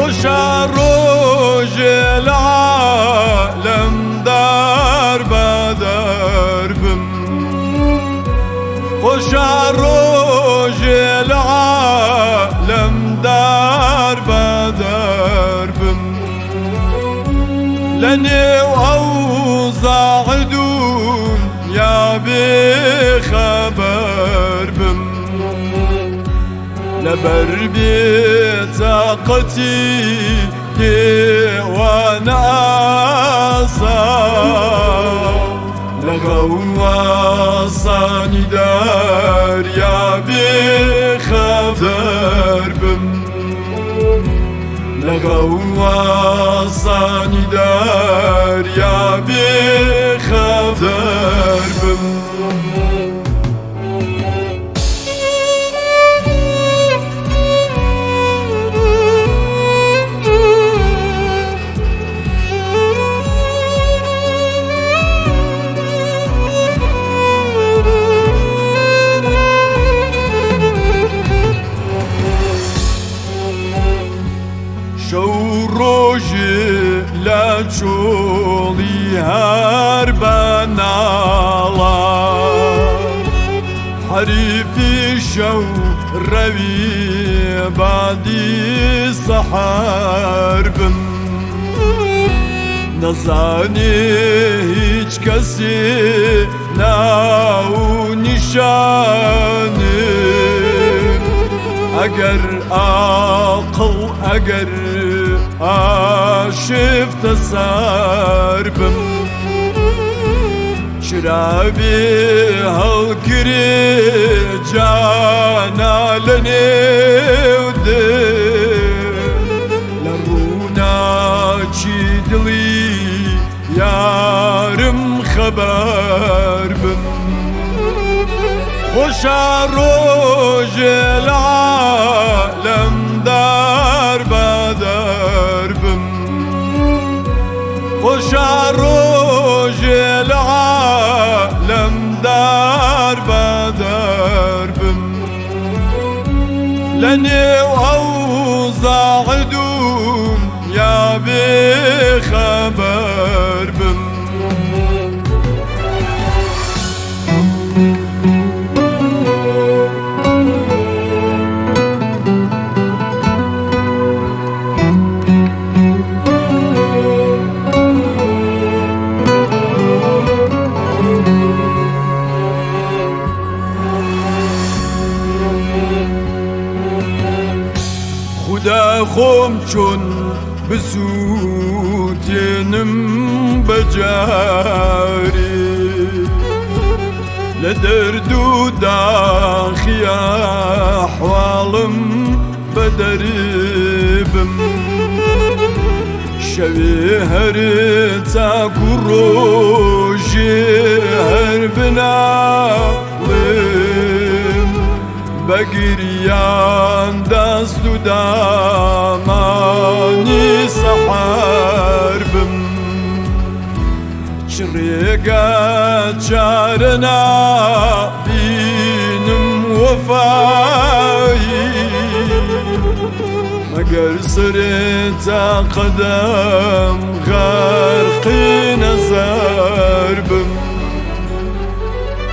خوشا روج العالم دار بدر بم خوشا روج العالم دار بدر بم لني وأوزع دون يا بخبر بم لبر بطاقتي وانا لغواصاني دار يا بخبر بم لغواصاني دار يا بخبر بم روجي لا تشولي هربنا حريفي شو روي بعدي سحر بم نزاني هيج كسي ناو نشاني اگر عقل اگر شفت سربم شرابي هالكري جانا لنودي لرونا چيدلي يارم خبر بم خوشا روج العالم دار بدر بم خوشا روج العالم دار بدر بم لني وأوزع دون يا بخبر بم خدا خوم چون بسوتينم بجاري لدردو داخي أحوالم بدربم شوي هرتا كروجي هربنا بقريان دست و داماني سحر بم شريقا جارنا بينم وفاي مقر سرتا قدم غرقي نزار بم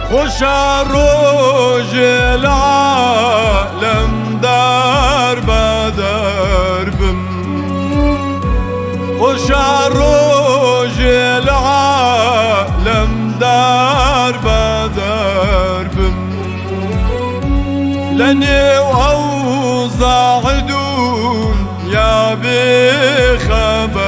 خوشا روج العالم دار بدر بم خوشا روج العالم دار بدر بم لني وأوزع دون يا بخبر